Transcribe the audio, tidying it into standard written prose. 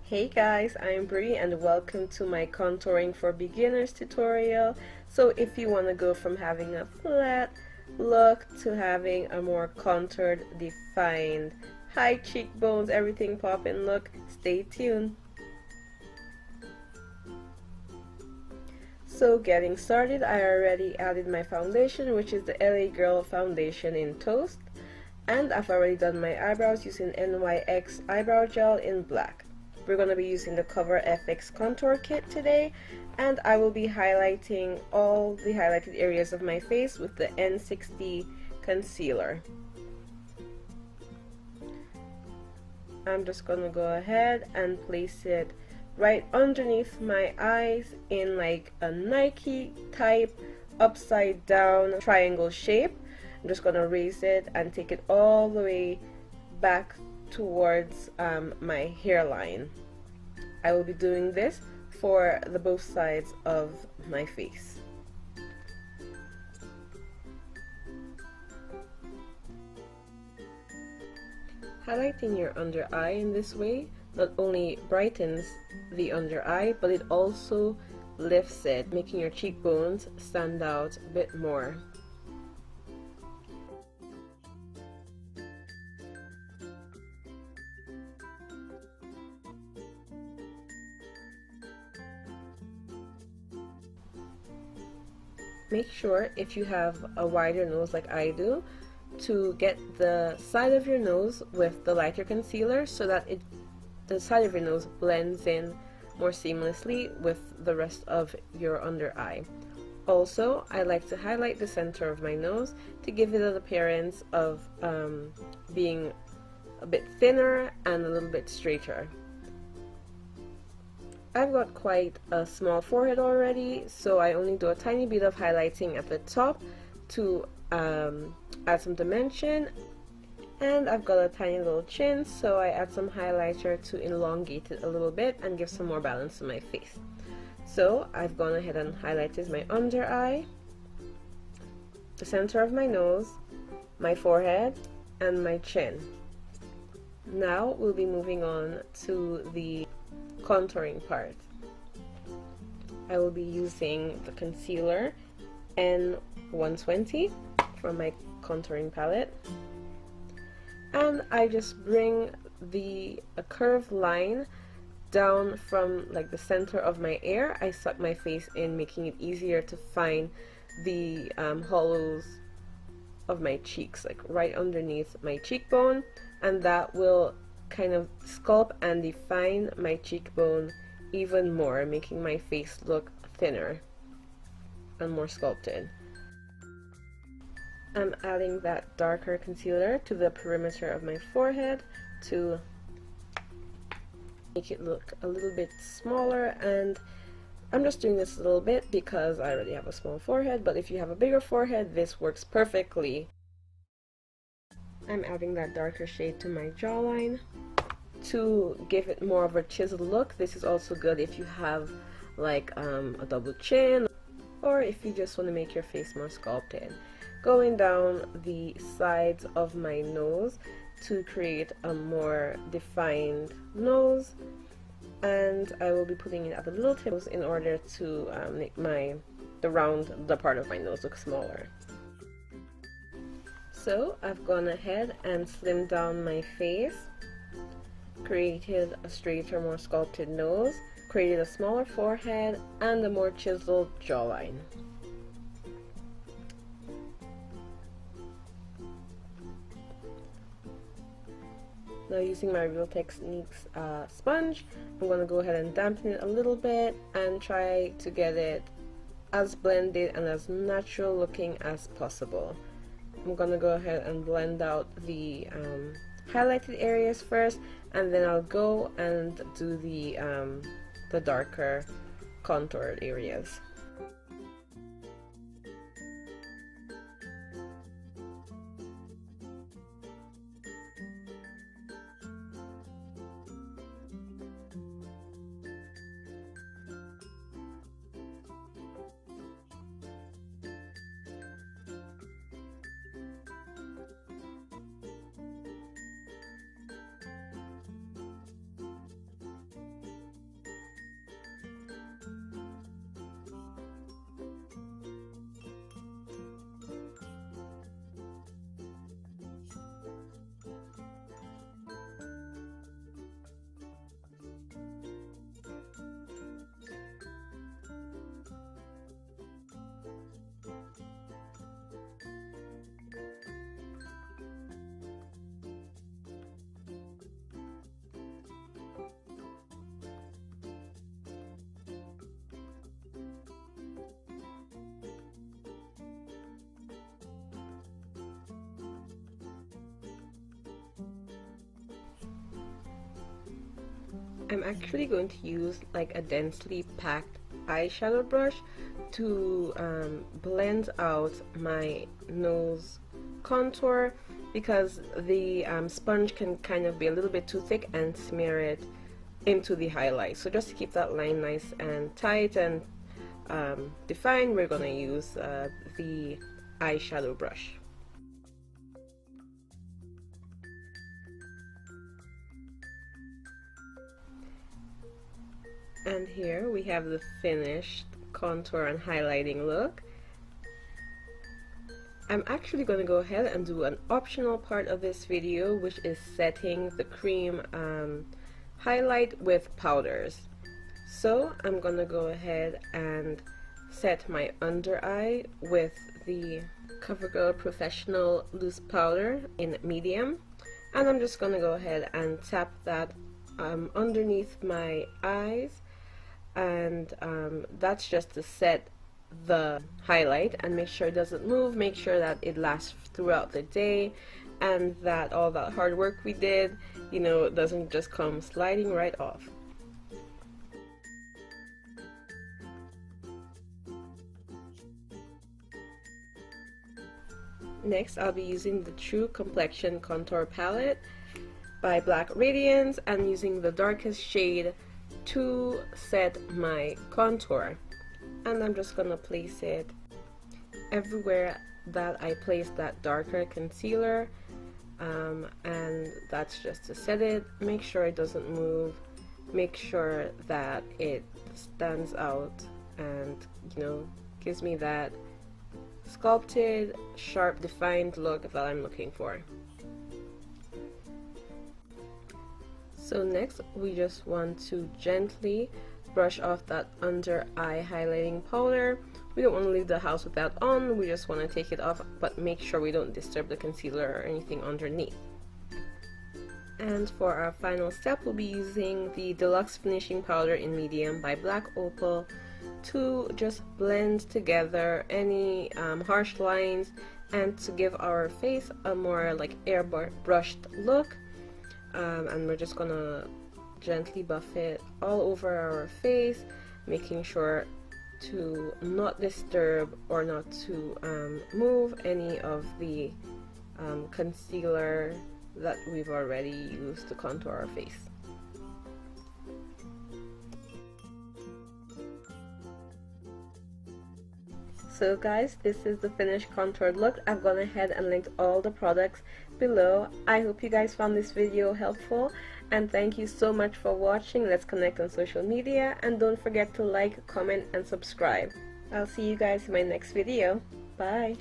Hey guys, I'm Bree and welcome to my contouring for beginners tutorial. So if you want to go from having a flat look to having a more contoured, defined, high cheekbones, everything popping look, stay tuned. So getting started, I already added my foundation, which is the LA Girl foundation in Toast, and I've already done my eyebrows using NYX eyebrow gel in black. We're going to be using the Cover FX contour kit today, and I will be highlighting all the highlighted areas of my face with the N60 concealer. I'm just going to go ahead and place it right underneath my eyes in like a Nike type upside down triangle shape. I'm just going to raise it and take it all the way back towards my hairline. I will be doing this for the both sides of my face. Highlighting your under eye in this way not only brightens the under eye, but it also lifts it, making your cheekbones stand out a bit more. Make sure, if you have a wider nose like I do, to get the side of your nose with the lighter concealer so that the side of your nose blends in more seamlessly with the rest of your under eye. Also, I like to highlight the center of my nose to give it an appearance of being a bit thinner and a little bit straighter. I've got quite a small forehead already, so I only do a tiny bit of highlighting at the top to add some dimension, and I've got a tiny little chin, so I add some highlighter to elongate it a little bit and give some more balance to my face. So I've gone ahead and highlighted my under eye, the center of my nose, my forehead, and my chin. Now we'll be moving on to the contouring part. I will be using the concealer N120 from my contouring palette, and I just bring a curved line down from like the center of my ear. I suck my face in, making it easier to find the hollows of my cheeks, like right underneath my cheekbone, and that will kind of sculpt and define my cheekbone even more, making my face look thinner and more sculpted. I'm adding that darker concealer to the perimeter of my forehead to make it look a little bit smaller, and I'm just doing this a little bit because I already have a small forehead, but if you have a bigger forehead, this works perfectly. I'm adding that darker shade to my jawline to give it more of a chiseled look. This is also good if you have like a double chin, or if you just want to make your face more sculpted. Going down the sides of my nose to create a more defined nose, and I will be putting it at the little tips in order to make the part of my nose look smaller. So I've gone ahead and slimmed down my face, created a straighter, more sculpted nose, created a smaller forehead, and a more chiseled jawline. Now, using my Real Techniques sponge, I'm going to go ahead and dampen it a little bit and try to get it as blended and as natural looking as possible. I'm going to go ahead and blend out the highlighted areas first, and then I'll go and do the darker contoured areas. I'm actually going to use like a densely packed eyeshadow brush to blend out my nose contour, because the sponge can kind of be a little bit too thick and smear it into the highlight. So just to keep that line nice and tight and defined, we're going to use the eyeshadow brush. And here we have the finished contour and highlighting look. I'm actually going to go ahead and do an optional part of this video, which is setting the cream highlight with powders. So I'm going to go ahead and set my under eye with the COVERGIRL Professional Loose Powder in medium, and I'm just going to go ahead and tap that underneath my eyes, and that's just to set the highlight and make sure it doesn't move, make sure that it lasts throughout the day, and that all that hard work we did, you know, doesn't just come sliding right off. Next, I'll be using the True Complexion Contour Palette by Black Radiance and using the darkest shade to set my contour. And I'm just gonna place it everywhere that I placed that darker concealer, and that's just to set it. Make sure it doesn't move, make sure that it stands out and, you know, gives me that sculpted, sharp, defined look that I'm looking for. So next, we just want to gently brush off that under eye highlighting powder. We don't want to leave the house with that on, we just want to take it off, but make sure we don't disturb the concealer or anything underneath. And for our final step, we'll be using the Deluxe Finishing Powder in medium by Black Opal to just blend together any harsh lines and to give our face a more like airbrushed look. And we're just gonna gently buff it all over our face, making sure to not disturb or not to move any of the concealer that we've already used to contour our face. So guys, this is the finished contoured look. I've gone ahead and linked all the products below. I hope you guys found this video helpful, and thank you so much for watching. Let's connect on social media, and don't forget to like, comment, and subscribe. I'll see you guys in my next video. Bye!